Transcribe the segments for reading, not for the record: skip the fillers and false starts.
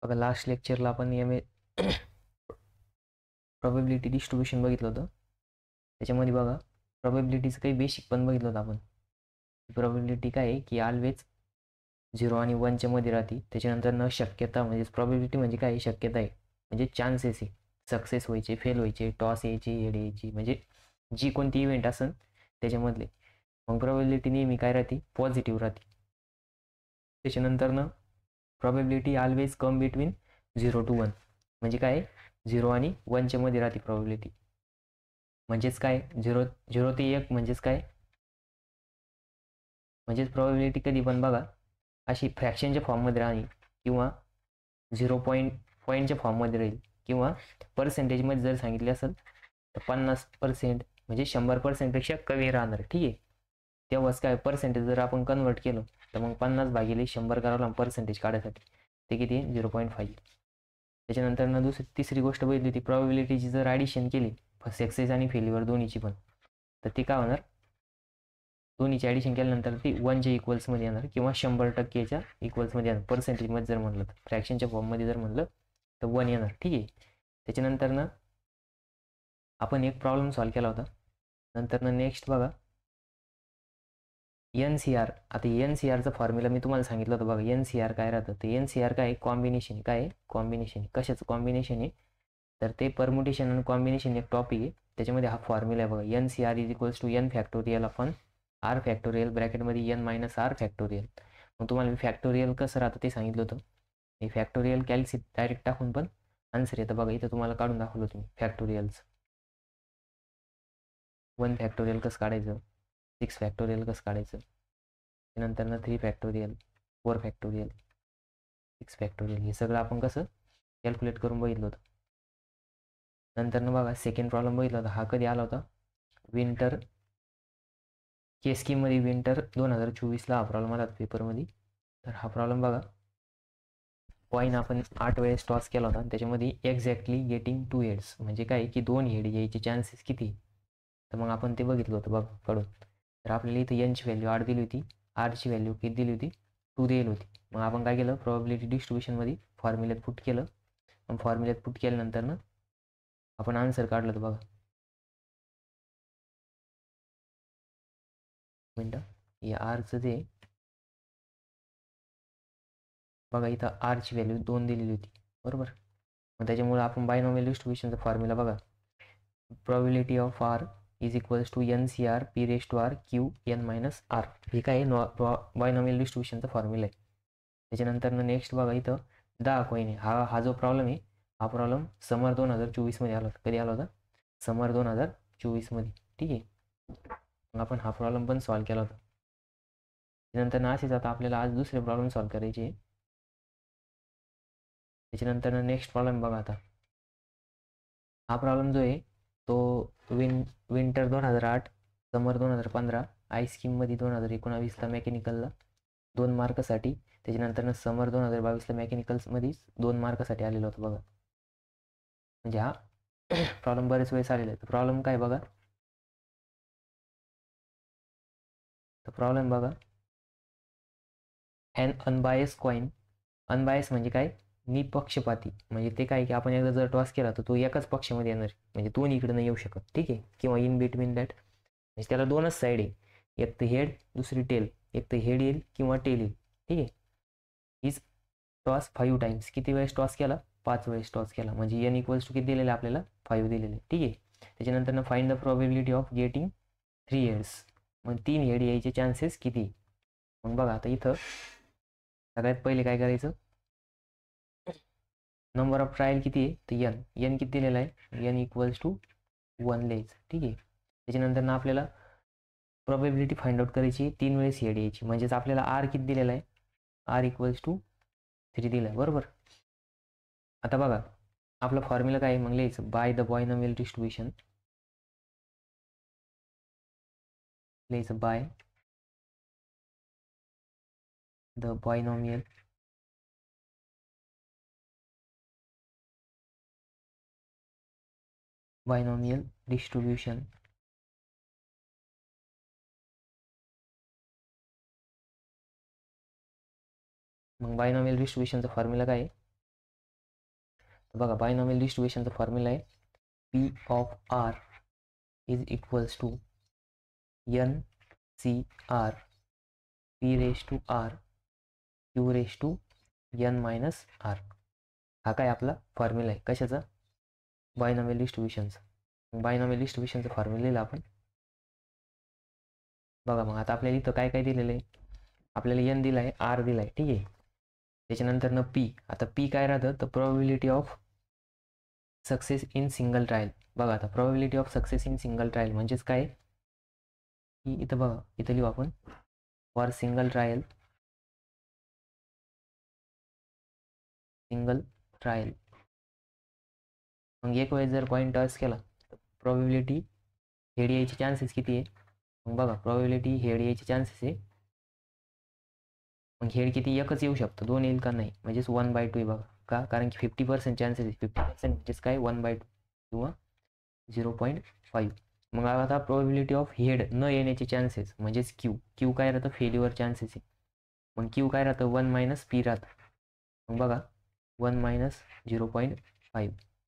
बघा लास्ट लेक्चरला आपण probability distribution बघितलं होतं. त्याच्यामध्ये बघा प्रोबॅबिलिटीचं काही बेसिक पण बघितलं होतं आपण. प्रोबॅबिलिटी काय आहे की ऑलवेज 0 आणि 1च्या मध्ये राहते. त्याच्यानंतर न शक्यता म्हणजे प्रोबॅबिलिटी म्हणजे काय आहे, शक्यता आहे म्हणजे चान्सेस आहे सक्सेस व्हायचे, फेल व्हायचे, टॉस यायची, हेड यायची, म्हणजे जी कोणती इव्हेंट असेल त्याच्यामधले. मग प्रोबॅबिलिटी नेहमी काय राहते, पॉझिटिव्ह राहते. त्याच्यानंतर probability always come between 0 to 1 म्हणजे काय, 0 आणि 1च्या मध्ये राहते प्रोबॅबिलिटी. म्हणजेच काय, 0 ते 1 म्हणजेच काय, म्हणजेच प्रोबॅबिलिटी कधी पण बघा अशी फ्रॅक्शनच्या फॉर्ममध्ये राहील किंवा 0 पॉईंटच्या फॉर्ममध्ये राहील किंवा पर्सेंटेजमध्ये जर सांगितले असेल तर 50% म्हणजे 100%पेक्षा कमी राहणार. ठीक आहे. तेव्हाच काय पर्सेंटेज जर आपण कन्वर्ट केलं तर मग 50/100 करावं लागेल पर्सेंटेज काढायसाठी. ते किती, 0.5. त्याच्यानंतर तिसरी गोष्ट बघितली होती, प्रोबॅबिलिटीची जर ॲडिशन केली सक्सेस आणि फेल्युअर दोन्हीची पण, तर ती काय होणार, दोन्हीची ॲडिशन केल्यानंतर ती 1च्या इक्वल्समध्ये येणार किंवा 100%च्या इक्वल्समध्ये येणार. पर्सेंटेजमध्ये जर म्हणलं तर, फ्रॅक्शनच्या फॉर्ममध्ये जर म्हणलं तर 1 येणार. ठीक आहे. त्याच्यानंतर आपण एक प्रॉब्लेम सॉल्व्ह केला होता. नंतर नेक्स्ट बघा NCR. आता NCRचा फॉर्म्युला मी तुम्हाला सांगितलं होतं बघा. NCR काय राहतं, तर NCR काय कॉम्बिनेशन आहे. काय कॉम्बिनेशन, कशाचं कॉम्बिनेशन आहे, तर ते परम्युटेशन आणि कॉम्बिनेशन एक टॉपिक आहे. त्याच्यामध्ये हा फॉर्म्युला आहे बघा, NCR is equals to N factorial upon R factorial ब्रॅकेटमध्ये N मायनस R फॅक्टोरियल. मग तुम्हाला मी फॅक्टोरियल कसं राहतं ते सांगितलं होतं. हे फॅक्टोरियल कॅल्सी डायरेक्ट टाकून पण आन्सर येतं बघा. इथं तुम्हाला काढून दाखवलं तुम्ही फॅक्टोरियलचं. 1 फॅक्टोरियल कसं काढायचं, 6 फॅक्टोरियल कसं काढायचं, त्यानंतर 3 फॅक्टोरियल, 4 फॅक्टोरियल, 6 फॅक्टोरियल, हे सगळं आपण कसं कॅल्क्युलेट करून बघितलं होतं. नंतर बघा सेकंड प्रॉब्लेम बघितला होता. हा कधी आला होता, विंटर के स्कीममध्ये विंटर 2024ला हा प्रॉब्लेम आला होता पेपरमध्ये. तर हा प्रॉब्लेम बघा, कॉईन आपण 8 वेळेस टॉस केला होता आणि त्याच्यामध्ये एक्झॅक्टली गेटिंग 2 हेड्स म्हणजे काय की 2 हेड यायचे चान्सेस किती. तर मग आपण ते बघितलं होतं बघ कडून. तर आपल्याला इथं Nची व्हॅल्यू 8 दिली होती, Rची व्हॅल्यू किती दिली होती, 2 दिली होती. मग आपण काय केलं, प्रोबॅबिलिटी डिस्ट्रीब्युशनमध्ये फॉर्म्युल्यात पुट केलं. मग फॉर्म्युल्यात पुट केल्यानंतर आपण आन्सर काढलं होतं बघा. मिनटं, हे आरचं ते बघा, इथं आरची व्हॅल्यू 2 दिलेली होती बरोबर. मग त्याच्यामुळे आपण बायनॉमियल डिस्ट्रीब्युशनचा फॉर्म्युला बघा, probability of R is equals to NCR P⁻R Q N minus R. हे काय बायनॉमियल डिस्ट्रीब्युशनचा फॉर्म्युला आहे. त्याच्यानंतर नेक्स्ट बघा, इथं 10 कॉईन आहे. हा जो प्रॉब्लेम आहे, हा प्रॉब्लेम समर 2024मध्ये आला होता. कधी आला होता, समर 2024मध्ये. ठीक आहे. मग आपण हा प्रॉब्लेम पण सॉल्व्ह केला होता. त्यानंतर असेच आता आपल्याला आज दुसरे प्रॉब्लेम सॉल्व्ह करायचे. त्याच्यानंतर नेक्स्ट प्रॉब्लेम बघा. आता हा प्रॉब्लेम जो आहे तो विंटर 2008, समर 2015, आईस स्कीममध्ये 2019ला मेकॅनिकलला 2 मार्कासाठी, त्याच्यानंतर समर 2022ला मेकॅनिकल्समध्ये 2 मार्कासाठी आलेला होता बघा. म्हणजे हा प्रॉब्लेम बरेच वेळेस आलेला आहे. प्रॉब्लेम काय बघा, तर प्रॉब्लेम बघा, अन अनबायस कॉईन. अनबायस म्हणजे काय, निपक्षपाती. म्हणजे ते काय की आपण एकदा जर टॉस केला तर तो एकाच पक्षामध्ये येणार, म्हणजे दोन इकडे नाही येऊ शकत. ठीक आहे. किंवा इन बिटवीन दॅट, म्हणजे त्याला 2च साईड आहे, एक तर हेड दुसरी टेल. एक तर हेड येईल किंवा टेल येईल. ठीक आहे. हीच टॉस 5 टाइम्स, किती वेळेस टॉस केला, 5 वेळेस टॉस केला, म्हणजे N इक्वल्स टू किती दिलेलं आपल्याला, 5 दिलेले. ठीक आहे. त्याच्यानंतर find the probability of getting 3 heads. मग 3 हेड यायचे चान्सेस किती. मग बघा आता इथं सगळ्यात पहिले काय करायचं, नंबर ऑफ ट्रायल किती आहे, तर N किती दिलेला आहे, N इक्वल्स टू 1 लिहायचं. ठीक आहे. त्याच्यानंतर आपल्याला प्रोबॅबिलिटी फाइंड आउट करायची, 3 वेळेस हेड यायची, म्हणजेच आपल्याला R किती दिलेला आहे, R इक्वल्स टू 3 दिला आहे बरोबर. आता बघा आपला फॉर्म्युला काय आहे, मग लिहायचं बाय द बायनॉमियल डिस्ट्रीब्युशन. लिहायचं बाय द बायनॉमियल डिस्ट्रीब्युशन. मग बायनॉमियल डिस्ट्रीब्युशनचा फॉर्म्युला काय आहे, बघा बायनॉमियल डिस्ट्रीब्युशनचा फॉर्म्युला आहे P of R is equals to N C R P raise to R Q raise to N minus R. हा काय आपला फॉर्म्युला आहे कशाचा? बायनॉमियल डिस्ट्रीब्युशनचा. बायनॉमियल डिस्ट्रीब्युशनचा फॉर्म्युला लिहिला आपण. बघा मग आता आपल्याला इथं काय काय दिलेलं आहे? आपल्याला एन दिला आहे, आर दिला आहे, ठीक आहे. त्याच्यानंतर न पी. आता पी काय राहतं तर probability of success in single trial. बघा आता probability of success in single trial म्हणजेच काय की इथं बघा इथं लिहू आपण फॉर सिंगल ट्रायल मग एक वेळेस जर पॉईंट टॉस केला तर प्रोबॅबिलिटी हेड यायची चान्सेस किती आहे? मग बघा प्रोबॅबिलिटी हेड यायची चान्सेस आहे. मग हेड किती? एकच येऊ शकतो, दोन येईल का नाही? म्हणजेच 1/2 आहे बघा. का? कारण की 50% चान्सेस आहे. 50% म्हणजेच काय 1/2 किंवा 0.5. मग आता प्रोबॅबिलिटी ऑफ हेड न येण्याचे चान्सेस म्हणजेच क्यू काय राहतं? फेल्युअर चान्सेस आहे. मग क्यू काय राहतं? 1 - पी राहतं. मग बघा 1 - 0.5.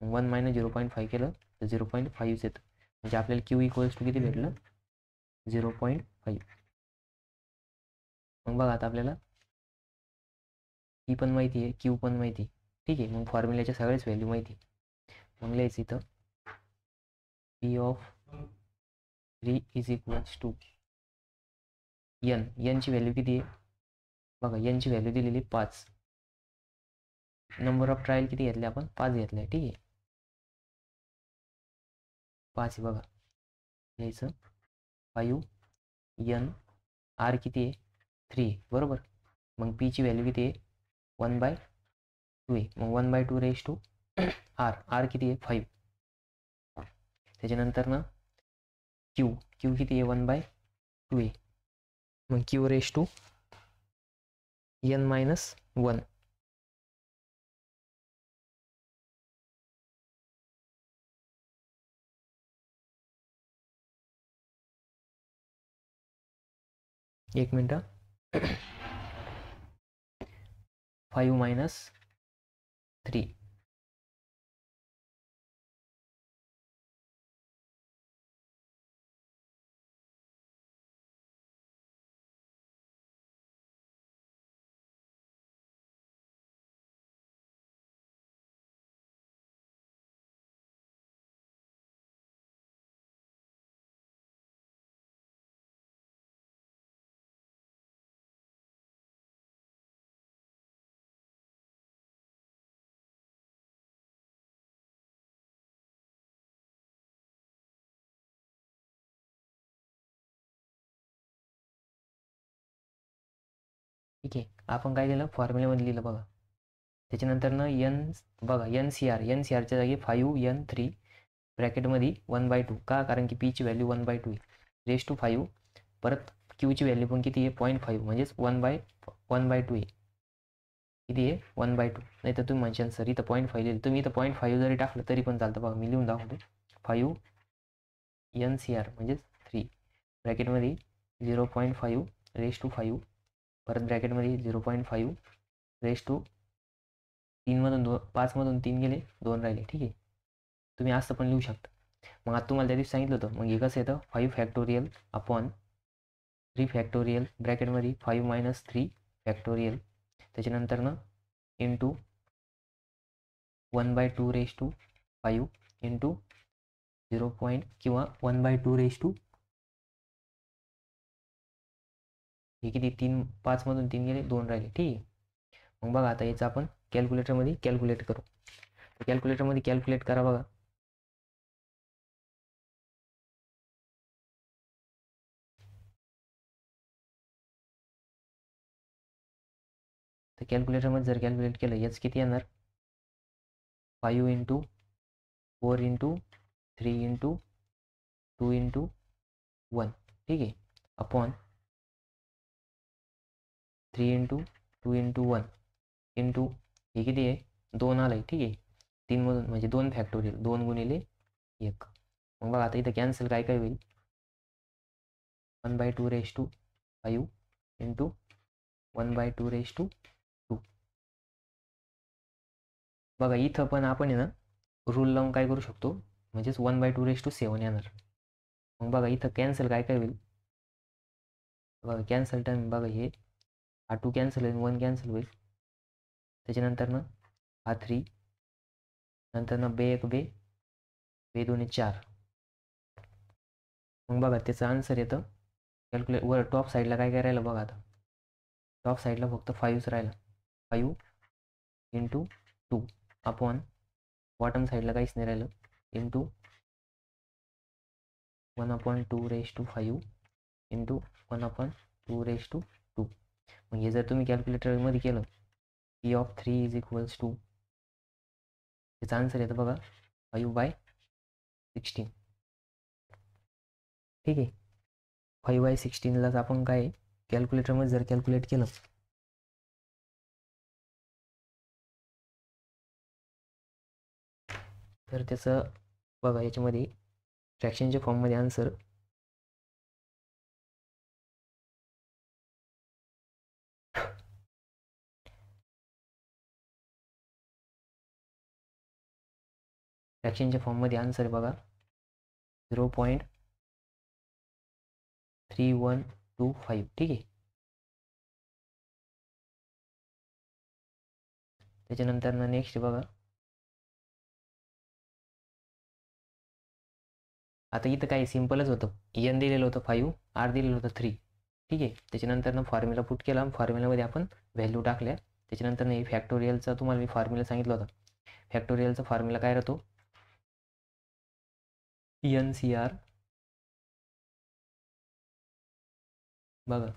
1 - 0.5 केलं तर 0.5 येतं. म्हणजे आपल्याला क्यू इक्वल्स टू किती भेटलं? 0.5. मग बघा आता आपल्याला पी पण माहिती आहे, क्यू पण माहिती आहे, ठीक आहे. मग फॉर्म्युल्याच्या सगळ्याच व्हॅल्यू माहिती आहे. मग लिहायचं इथं P of 3 is equals to ची व्हॅल्यू किती आहे? बघा ची व्हॅल्यू दिलेली 5. नंबर ऑफ ट्रायल किती घेतले आपण? 5 घेतले, ठीक आहे. 5 बघा लिहायचं 5 एन आर किती आहे? 3 बरोबर. मग पी ची व्हॅल्यू किती आहे? 1/2 आहे. मग 1/2 रेस टू आर किती आहे? 5. त्याच्यानंतर ना क्यू किती आहे? 1/2 आहे. मग क्यू रेस टू n-1. एक मिनटं. 5 - 3. ठीक आहे. आपण काय केलं? फॉर्म्युल्यामध्ये लिहिलं बघा. त्याच्यानंतर ना बघा NCRच्या जागी 5n3 ब्रॅकेटमध्ये 1/2. का? कारण की पीची व्हॅल्यू 1/2 आहे. Raise to 5. परत क्यूची व्हॅल्यू पण किती आहे? 0.5 म्हणजेच 1/2 आहे. किती आहे? 1/2. नाही तर तुम्ही म्हणशाल सर इथं 0.5 लिहिलं. तुम्ही इथं 0.5 जरी टाकलं तरी पण चालतं. बघा मी लिहून दाखवतो. 5 NCR म्हणजेच 3 ब्रॅकेटमध्ये 0.5 रेस टू 5. परत ब्रॅकेटमध्ये 0.5 रेस टू 5 मधून 3 गेले, 2 राहिले, ठीक आहे. तुम्ही असं पण लिहू शकता. मग आता तुम्हाला त्या दिवशी सांगितलं होतं. मग हे कसं येतं? 5 फॅक्टोरियल अपॉन 3 फॅक्टोरियल ब्रॅकेटमध्ये 5 - 3 फॅक्टोरियल. त्याच्यानंतर ना इंटू 1/2 रेस टू 5 इंटू 0. किंवा 1/2 रेस टू हे किती? 5 मधून 3 गेले, 2 राहिले, ठीक आहे. मग बघा आता याचं आपण कॅल्क्युलेटरमध्ये कॅल्क्युलेट करू. कॅल्क्युलेटरमध्ये कॅल्क्युलेट करा बघा. तर कॅल्क्युलेटरमध्ये जर कॅल्क्युलेट केलं याच किती येणार? 5 इंटू 4 इंटू 3 इंटू 2 इंटू 1, ठीक आहे. अपॉन 3 इंटू 2 इंटू 1 इंटू हे किती आहे? 2 आलं आहे, ठीक आहे. 3 मधून म्हणजे 2 फॅक्टोरियल 2 गुणिले 1. मग बघा आता इथं कॅन्सल काय काय होईल? 1/2 raise to 5 into 1/2 raise to 2. बघा इथं पण आपण आहे ना रूल लावून काय करू शकतो, म्हणजेच 1/2 येणार. मग बघा इथं कॅन्सल काय काय होईल, बघा कॅन्सल टाईम, बघा हे हा 2 कॅन्सल होईल, 1 कॅन्सल होईल. त्याच्यानंतर हा 3, नंतर बे 1 बे, बे 2 4. मग बघा त्याचं आन्सर येतं. कॅल्क्युलेट वर टॉप साईडला काय काय राहिलं बघा, आता टॉप साईडला फक्त 5च राहिला. 5 × 2 अपॉन बॉटम साईडला काहीच नाही राहिलं, इंटू 1/2⁵ इंटू 1/2⁵. मग हे जर तुम्ही कॅल्क्युलेटरमध्ये केलं, P(3) = त्याचा आन्सर येतं बघा 5/16. ठीक आहे. 5/16लाच आपण काय कॅल्क्युलेटरमध्ये जर कॅल्क्युलेट केलं तर त्याचं बघा याच्यामध्ये फ्रॅक्शनच्या फॉर्ममध्ये आन्सर फ्रॅक्शनच्या फॉर्ममध्ये आन्सर आहे बघा 0.3125. ठीक आहे. त्याच्यानंतर नेक्स्ट बघा, आता इथं काही सिम्पलच होतं. एन दिलेलं होतं 5, आर दिलेलं होतं 3. ठीक आहे. त्याच्यानंतर फॉर्म्युला पुट केला, फॉर्म्युलामध्ये आपण व्हॅल्यू टाकल्या. त्याच्यानंतर हे फॅक्टोरियलचा तुम्हाला मी फॉर्म्युला सांगितलं होता. फॅक्टोरियलचा फॉर्म्युला काय राहतो, NCR बघा,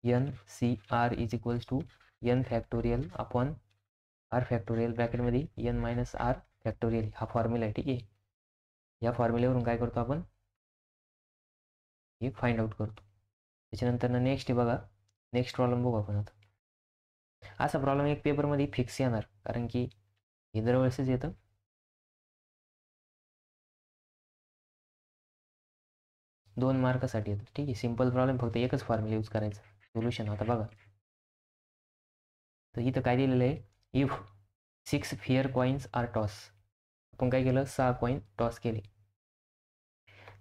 NCR = n factorial upon r factorial ब्रॅकेटमध्ये n - r फॅक्टोरियल. हा फॉर्म्युला आहे. ठीक आहे. या फॉर्म्युल्यावरून काय करतो आपण, हे फाइंड आउट करतो. त्याच्यानंतर नेक्स्ट बघा, नेक्स्ट प्रॉब्लेम बघू आपण आता. असा प्रॉब्लेम एक पेपरमध्ये फिक्स येणार, कारण की हे दरवेळेसच येतं. दोन मार्कासाठी येतं. ठीक आहे. सिम्पल प्रॉब्लेम, फक्त एकच फॉर्म्युला यूज करायचं. सोल्युशन आता बघा, तर इथं काय दिलेलं आहे, if 6 fair coins are toss. आपण काय केलं, 6 कॉईन टॉस केले.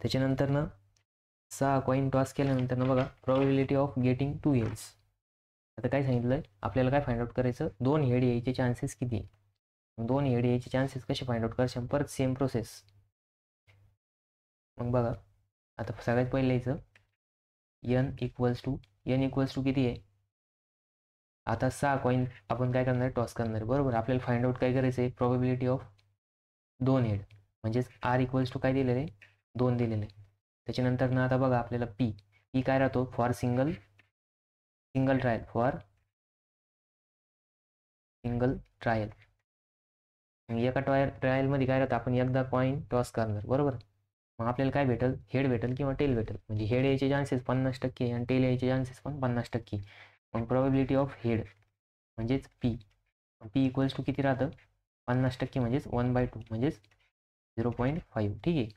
त्याच्यानंतर 6 कॉईन टॉस केल्यानंतर बघा प्रॉबिलिटी ऑफ गेटिंग 2 हेड्स. आता काय सांगितलं, आपल्याला काय फाइंड आउट करायचं, 2 हेड यायचे चान्सेस किती आहे. 2 हेड यायचे चान्सेस कसे फाइंड आउट करायचे, परत सेम प्रोसेस. मग बघा आता सगळ्यात पहिले यायचं n = किती आहे, आता 6 कॉईन आपण काय करणार, टॉस करणार. बरोबर. आपल्याला फाइंड आउट काय करायचं आहे, प्रॉबिलिटी ऑफ 2 हेड, म्हणजेच r = काय दिलेलं आहे, 2 दिलेलं आहे. त्याच्यानंतर आता बघा आपल्याला p काय राहतो, फॉर सिंगल ट्रायल, एका ट्रायलमध्ये काय राहतं, आपण एकदा कॉईन टॉस करणार. बरोबर. मग आपल्याला काय भेटेल, हेड भेटेल किंवा टेल भेटेल. म्हणजे हेड यायचे चान्सेस 50% आणि टेल यायचे चान्सेस पण 50%. मग प्रॉबिलिटी ऑफ हेड म्हणजेच p = किती राहतं, 50%, म्हणजेच 1/2 म्हणजेच 0.5. ठीक आहे.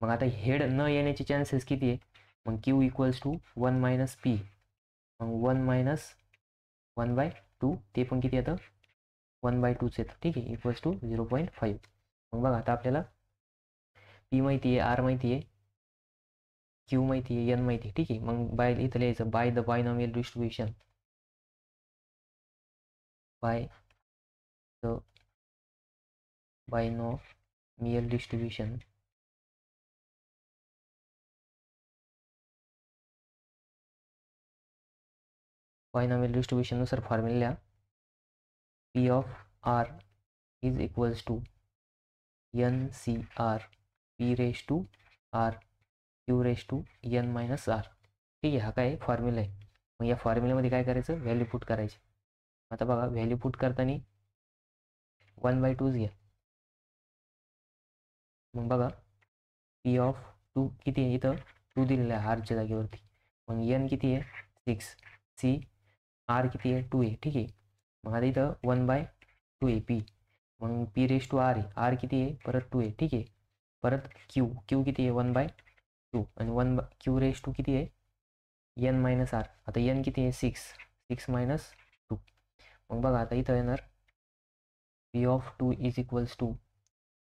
मग आता हेड न येण्याचे चान्सेस किती आहे, मग q = 1 - p. मग 1 - 1/2 ते पण किती येतं, 1/2च येतं. ठीक आहे. = 0.5. मग बघा आता आपल्याला p माहिती आहे, r माहिती आहे, q माहिती आहे, n माहिती आहे. ठीक आहे. मग इथं लिहायचं by the binomial distribution, bye the binomial distribution नुसार formula p of r = NCR p⁻r q⁻n−r. ठीक आहे. हा काय फॉर्म्युला आहे. मग या फॉर्म्युल्यामध्ये काय करायचं, व्हॅल्यू पुट करायची. आता बघा व्हॅल्यू पुट करताना 1/2 घ्या. मग बघा p(2) किती आहे, इथं 2 दिलेलं आहे आरच्या जागेवरती. मग n किती आहे, 6. c r किती आहे, 2 आहे. ठीक आहे. मग आता इथं 1/2 आहे p. मग p⁻r आहे, r किती आहे, परत 2 आहे. ठीक आहे. परत q किती आहे, 1/2 आणि q⁻² किती आहे, n-r. आता n किती आहे, 6 6 - 2. मग बघा आता इथं येणार P of 2 is equals to,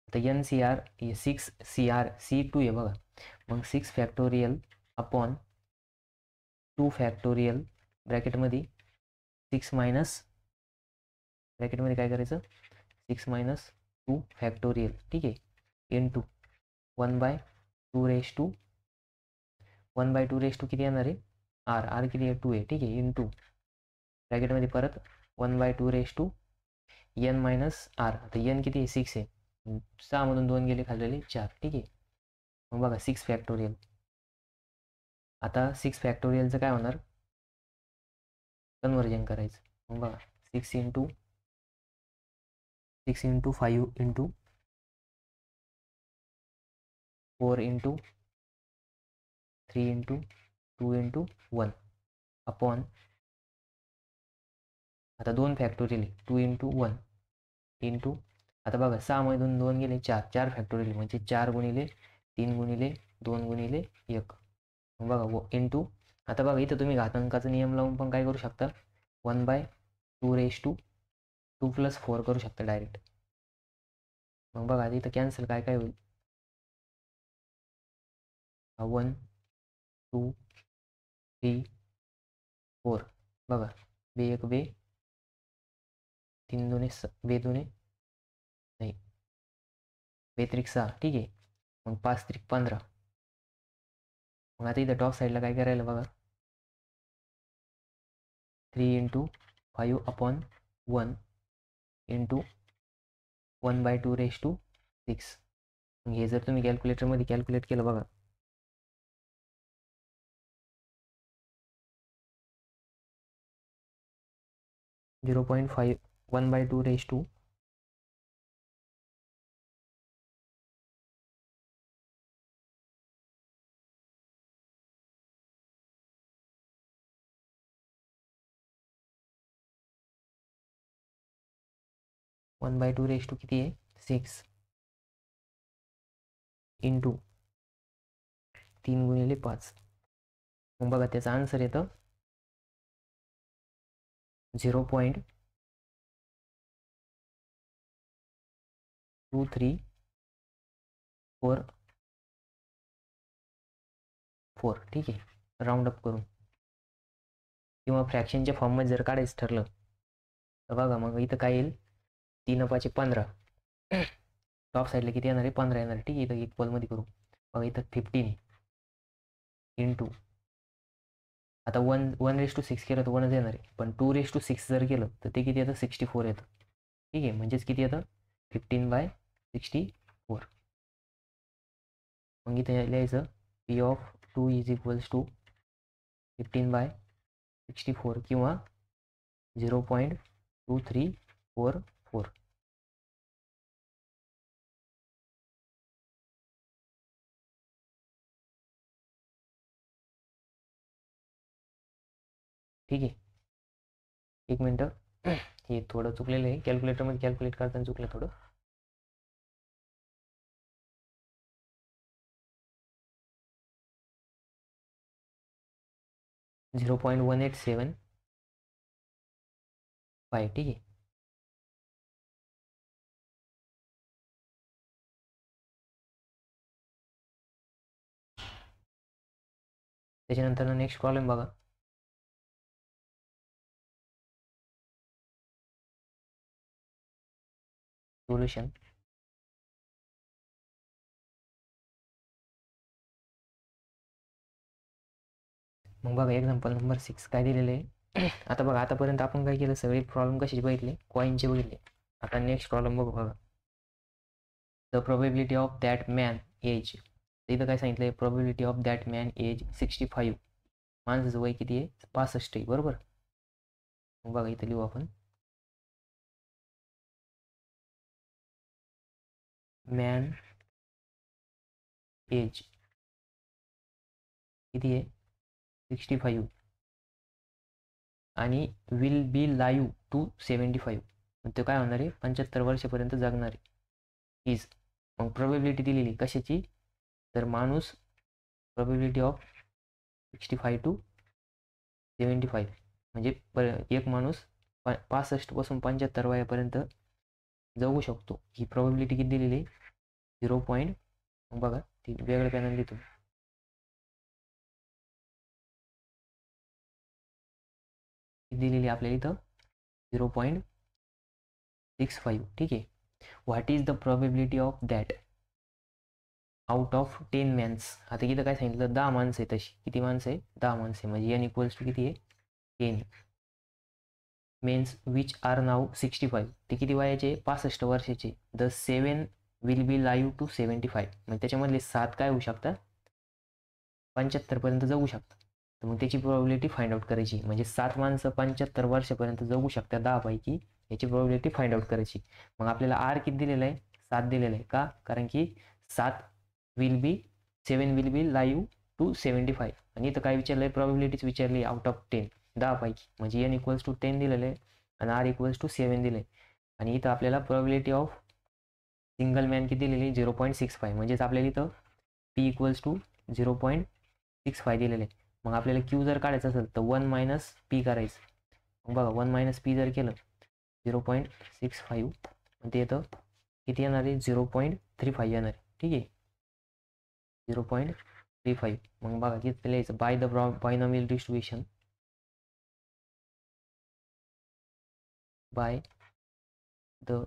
आता एन सी आर हे 6 सी आर C2 आहे बघा, मग 6 फॅक्टोरियल अपॉन 2 फॅक्टोरियल ब्रॅकेटमध्ये 6 मायनस, ब्रॅकेटमध्ये काय करायचं 6 मायनस 2 फॅक्टोरियल, ठीक आहे, in to 1/2 raise to 1/2 raise to किती येणार आहे आर किती आहे 2 आहे, ठीक आहे, इन टू ब्रॅकेटमध्ये परत 1/2 raise to N minus R, आता एन किती आहे 6 आहे, 6 मधून 2 गेले खाल्लेले 4, ठीक आहे, मग बघा 6 फॅक्टोरियल, आता 6 फॅक्टोरियलचं काय होणार कन्वर्जन करायचं, मग बघा 6 into 5 into 4 into 3 into 2 into 1 upon, आता 2 फॅक्टोरियल 2 इंटू 1 इंटू, आता बघा 6 मधून 2 गेले 4 फॅक्टोरियल म्हणजे 4 गुणिले 3 गुणिले 2 गुणिले 1, मग बघा इंटू, आता बघा इथं तुम्ही घातांकाचा नियम लावून पण काय करू शकता 1/2 रेश टू 2 + 4 करू शकता डायरेक्ट, मग बघा आता इथं कॅन्सल काय काय होईल 1 2 3 4, बघा बे 1 बे 3 दुने बे दुने नाही बे त्रिक 6, ठीक आहे, मग 5 त्रिक 15, मग आता इथं टॉप साईडला काय करायला बघा 3 into 5 upon 1 into 1/2 raise to 6, हे जर तुम्ही कॅल्क्युलेटरमध्ये कॅल्क्युलेट केलं बघा 0.5 1/2 रेश टू 1/2 रेश टू किती आहे 6 इंटू 3 गुणिले 5, मग बघा त्याचा आन्सर येतं 0.2344, ठीक आहे, राऊंड अप करून, किंवा फ्रॅक्शनच्या फॉर्ममध्ये जर काढायचं ठरलं तर बघा मग इथं काय येईल 3 × 5 = 15, टॉप साईडला किती येणार आहे 15 येणार आहे, ठीक आहे, इथं इक्वलमध्ये करू, बघा इथं 15 इंटू, आता 1:6 केलं तर 1च येणार आहे, पण 2:6 जर केलं तर ते किती येतं 64 येतं, ठीक आहे, म्हणजेच किती येतं 15/64, मग इथे लिहायचं P of 2 is equals to 15/64 किंवा 0.2344, ठीक आहे, एक मिनटं हे थोडं चुकलेलं आहे, कॅल्क्युलेटरमध्ये कॅल्क्युलेट करताना चुकलं थोडं, .1875, ठीक आहे, त्याच्यानंतर नेक्स्ट प्रॉब्लेम बघा, सोल्युशन, मग बघा एक्झाम्पल नंबर 6 काय दिलेलं आहे आता बघा आतापर्यंत आपण काय केलं सगळे प्रॉब्लेम कशाचे बघितले कॉईनचे बघितले, आता नेक्स्ट प्रॉब्लेम बघू बघा, the probability of that man age, इथं काय सांगितलंय probability of that man age 65, माणसाचं वय किती आहे 65 आहे, बरोबर, मग बघा इथं लिहू आपण मॅन एज किती आहे 65 आणि विल बी लाईव्ह टू 75, मग ते काय होणार आहे 75 वर्षापर्यंत जगणार आहे इज, मग प्रोबेबिलिटी दिलेली कशाची तर माणूस प्रोबेबिलिटी ऑफ 65 to 75 म्हणजे एक माणूस 65 पासून 75 वयापर्यंत जगू शकतो. ही प्रोबॅबिलिटी किती दिलेली आहे 0. बघा ती वेगळ्या पॅनल लिहितो. दिलेली आपल्याला इथं 0.65. ठीक आहे. What is the probability of that out of 10 man's. आता इथं काय सांगितलं 10 माणसं आहे. तशी किती माणसं आहे 10 माणसं आहे म्हणजे n इक्वल्स टू किती आहे 10 मेन्स विच आर नाऊ 65. ते किती वयाचे 65 वर्षाचे. The 7 will be live to 75. म्हणजे त्याच्यामधले 7 काय होऊ शकतात 75 पर्यंत जगू शकतात. तर मग त्याची प्रोबॅबिलिटी फाइंड आउट करायची. म्हणजे 7 माणसं 75 वर्षापर्यंत जगू शकतात 10 पैकी. याची प्रोबॅबिलिटी फाइंड आउट करायची. मग आपल्याला आर किती दिलेलं आहे 7 दिलेलं आहे. का कारण की 7 7 विल बी लाईव्ह टू 75. आणि इथं काय विचारलं आहे प्रोबॅबिलिटीच विचारली आउट ऑफ 10 10 पैकी. म्हणजे n इक्वल्स टू 10 दिलेलं आहे आणि r इक्वल्स टू 7 दिले. आणि इथं आपल्याला प्रोबॅबिलिटी ऑफ सिंगल मॅन किती दिलेली 0.65. म्हणजेच आपल्याला इथं p इक्वल्स टू 0.65 दिलेलं आहे. मग आपल्याला क्यू जर काढायचं असेल तर 1 मायनस पी करायचं. मग बघा 1 मायनस पी जर केलं 0.65 ते येतं किती येणार आहे 0.35 येणार आहे. ठीक आहे 0.35. मग बघा किती लिहायचं by the binomial distribution by the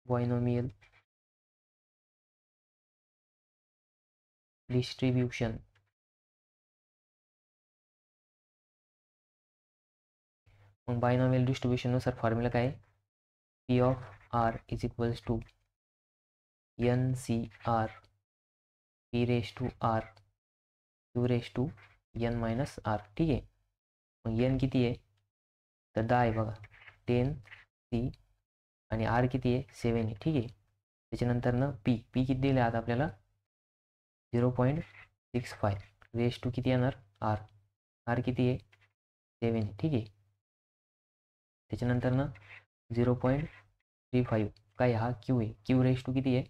binomial distribution. मग बायनॉमियल डिस्ट्रीब्युशन नुसार फॉर्म्युला काय P of R is equals to NCR P raise to R Q raise to n minus R. ठीक आहे. मग n किती आहे तर 10 आहे बघा 10C आणि r किती आहे 7 आहे. ठीक आहे. त्याच्यानंतर ना पी किती दिले आता आपल्याला 0.65 रेस टू किती येणार आर किती आहे 7 आहे. ठीक आहे. त्याच्यानंतर ना 0.35 काय हा क्यू आहे. क्यू रेस टू किती आहे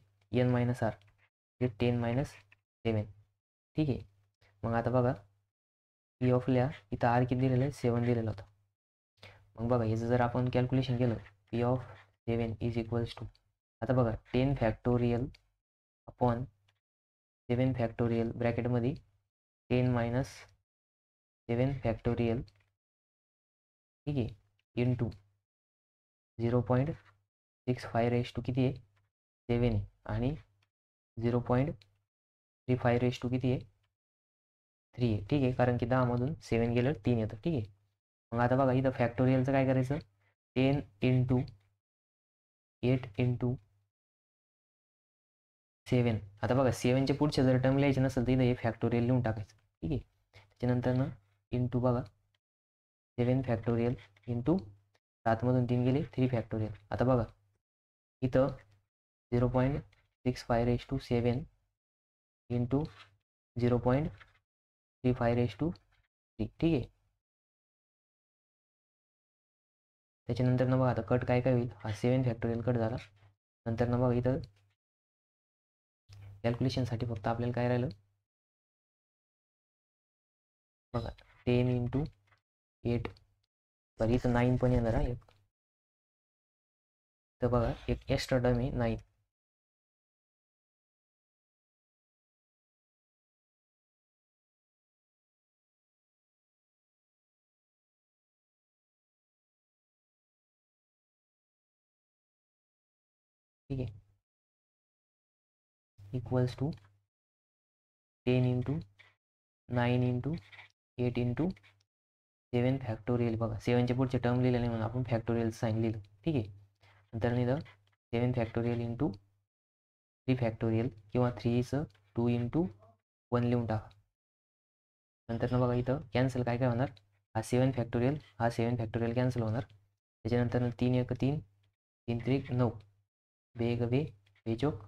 n मायनस आर हे 10 मायनस 7. ठीक आहे. मग आता बघा पी ऑफ लिहा इथं आर किती दिलेलं आहे 7 दिलेलं होतं. मग बघा याचं जर आपण कॅल्क्युलेशन केलं P of 7 is equals to आता बघा 10 फॅक्टोरियल अपॉन 7 फॅक्टोरियल ब्रॅकेटमध्ये 10 मायनस 7 फॅक्टोरियल. ठीक आहे इंटू 0.65 रेस टू किती आहे 7 आहे आणि 0.35 रेस टू किती आहे 3 आहे. ठीक आहे कारण की 10मधून 7 गेलं 3 येतं. ठीक आहे. मग आता बघा इथं फॅक्टोरियलचं काय करायचं 10 इंटू 8 इंटू 7. आता बघा 7च्या पुढच्या जर टर्म लिहायचे नसेल तर इथं हे फॅक्टोरियल लिहून टाकायचं. ठीक आहे. त्याच्यानंतर ना इंटू बघा 7 फॅक्टोरियल इंटू 7मधून 3 गेले 3 फॅक्टोरियल. आता बघा इथं 0.65 raise to 7 into 0.35 raise to 3. ठीक आहे. त्याच्यानंतर ना बघा आता कट काय होईल हा 7 फॅक्टोरियल कट झाला. नंतर ना बघा इथं कॅल्क्युलेशनसाठी फक्त आपल्याला काय राहिलं बघा 10 इंटू 8 सॉरी इथं 9 पण येणार आहे. तर बघा एक एक्स्ट्रा टर्म आहे 9. ठीक आहे equals to 10 into 9 into 8 into 7 factorial. बघा 7च्या पुढचे टर्म लिहिले नाही म्हणून आपण फॅक्टोरियल साईन लिहिलं. ठीक आहे. नंतर इथं 7 फॅक्टोरियल इंटू 3 फॅक्टोरियल किंवा 3चं 2 इंटू 1 लिहून टाका. नंतर ना बघा इथं कॅन्सल काय होणार हा 7 फॅक्टोरियल हा 7 फॅक्टोरियल कॅन्सल होणार. त्याच्यानंतर 3 1 3 3 3 9 2 1 2 बेचोक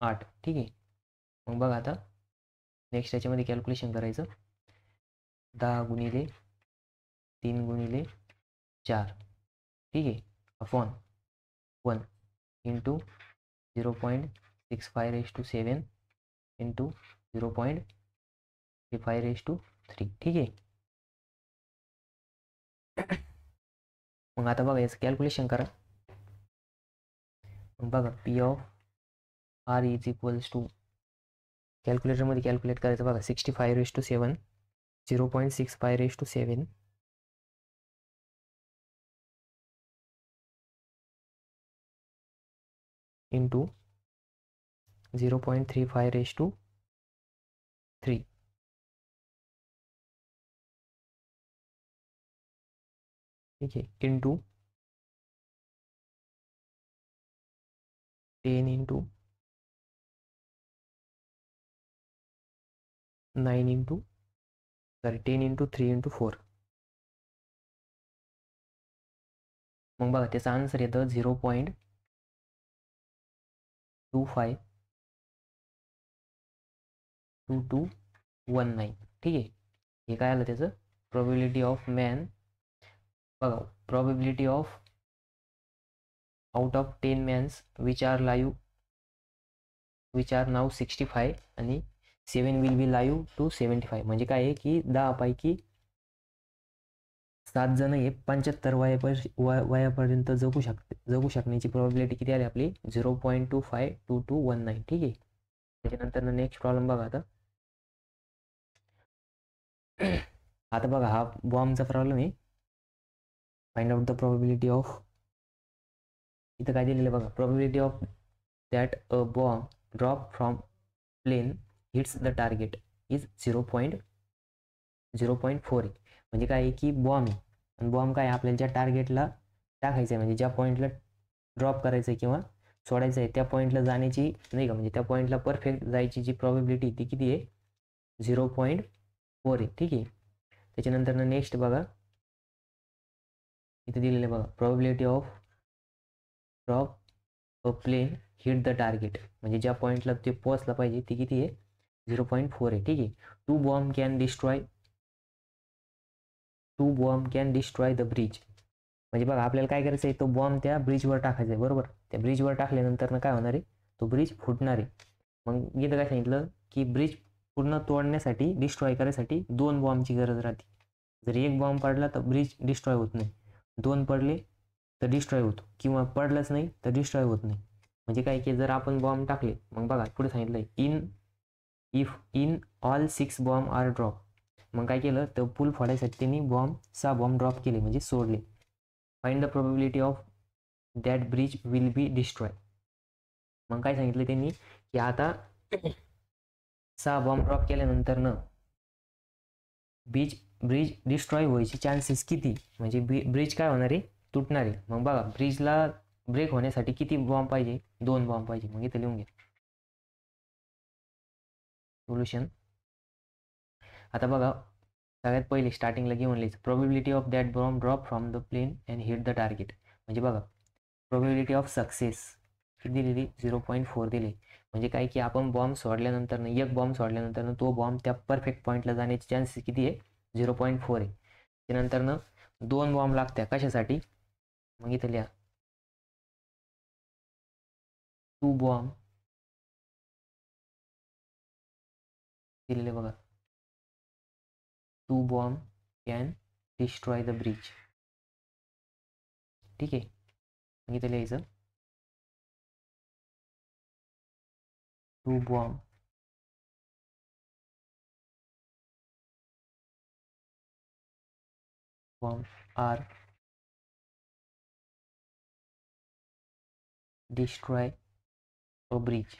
8. ठीक आहे. मग बघा आता नेक्स्ट याच्यामध्ये कॅल्क्युलेशन करायचं 10 गुणिले 3 गुणिले 4. ठीक आहे upon 1 into 0.65 raise to 7 into 0.35 raise to 3. ठीक आहे. मग आता बघा याचं कॅल्क्युलेशन करा बघा P of R is equals to, कॅल्क्युलेटरमध्ये कॅल्क्युलेट करायचं बघा, 65/7 0.65/7 इंटू 0.35/3, ठीक आहे, into 10 into 9 into 10 into 3 into 4. मग बघा त्याचा आन्सर येतं 0.252219. ठीक आहे, हे काय आलं त्याचं प्रोबॅबिलिटी ऑफ मॅन. बघा probability of out of 10 man's which are live, which are नाव 65 आणि 7 विल बी लाईव्ह टू 75. म्हणजे काय आहे की 10 पैकी 7 जण हे 75 वयापर्यंत जगू शकण्याची प्रोबॅबिलिटी किती आली आपली 0.252219. ठीक आहे, त्याच्यानंतर नेक्स्ट प्रॉब्लेम बघा आता. आता बघा हा बॉम्बचा प्रॉब्लेम आहे. Find out the probability of, इथं काय दिलेलं बघा, probability of that a bomb drop from plane hits the target is 0.4. म्हणजे काय आहे की बॉम्ब आहे आणि बॉम्ब काय आपल्याला ज्या टार्गेटला टाकायचं आहे, म्हणजे ज्या पॉईंटला ड्रॉप करायचं आहे किंवा सोडायचं आहे त्या पॉईंटला जाण्याची नाही का, म्हणजे त्या पॉईंटला परफेक्ट जायची जी प्रोबॅबिलिटी ती किती आहे 0.4 आहे. ठीक आहे, त्याच्यानंतर नेक्स्ट बघा इथे दिलेलं बघा, probability of drop a plane hit the target, म्हणजे ज्या पॉईंटला ते पोहोचला पाहिजे ती किती आहे 0.4 आहे. ठीक आहे, two bomb can destroy the bridge. म्हणजे बघा आपल्याला काय करायचं आहे, तो बॉम्ब त्या ब्रिजवर टाकायचा आहे, बरोबर. त्या ब्रिजवर टाकल्यानंतर काय होणार आहे, तो ब्रिज फुटणार आहे. मग इथं काय सांगितलं की ब्रिज पूर्ण तोडण्यासाठी, डिस्ट्रॉय करायसाठी 2 बॉम्बची गरज राहते. जर एक बॉम्ब पडला तर ब्रिज डिस्ट्रॉय होत नाही, 2 पडले तर डिस्ट्रॉय होतो, किंवा पडलंच नाही तर डिस्ट्रॉय होत नाही. म्हणजे काय की जर आपण बॉम्ब टाकले, मग बघा पुढे सांगितलंय in all 6 bomb are drop. मग काय केलं तर पूल फोडायसाठी त्यांनी 6 बॉम्ब ड्रॉप केले, म्हणजे सोडले. Find the probability of that bridge will be destroy. मग काय सांगितलं त्यांनी की आता 6 बॉम्ब ड्रॉप केल्यानंतर ब्रिज डिस्ट्रॉय व्हायची चान्सेस किती, म्हणजे ब्रिज काय होणार आहे तुटणार आहे. मग बघा ब्रिजला ब्रेक होण्यासाठी किती बॉम्ब पाहिजे, 2 बॉम्ब पाहिजे. मग इथं लिहून घ्या सोल्युशन. आता बघा सगळ्यात पहिले स्टार्टिंगला घेऊन लिहायचं, probability of that bomb drop from the plane and hit the target. म्हणजे बघा प्रोबॅबिलिटी ऑफ सक्सेस किती दिलेली 0.4 दिली. म्हणजे काय की आपण बॉम्ब सोडल्यानंतर एक बॉम्ब सोडल्यानंतर तो बॉम्ब त्या परफेक्ट पॉईंटला जाण्याची चान्सेस किती आहे 0.4 आहे. त्यानंतर 2 बॉम्ब लागत्या कशासाठी, मग इथं लिहा 2 बॉम्ब दिलेले बघा, 2 bomb can destroy the bridge. ठीक आहे, मग इथं लिहायचं 2 bomb are destroy a bridge.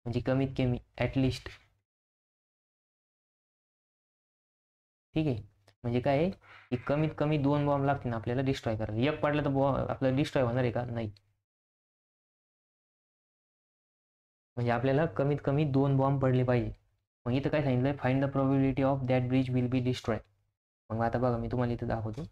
म्हणजे कमीत कमी ॲटलिस्ट. ठीक आहे, म्हणजे काय आहे की कमीत कमी 2 बॉम्ब लागतील ना आपल्याला डिस्ट्रॉय करायला. एक पडला तर बॉम्ब आपल्याला डिस्ट्रॉय होणार आहे का, नाही. म्हणजे आपल्याला कमीत कमी 2 बॉम्ब पडले पाहिजे. मग इथं काय सांगितलं, find the probability of that bridge will be destroy. मग आता बघा मी तुम्हाला इथं दाखवतो.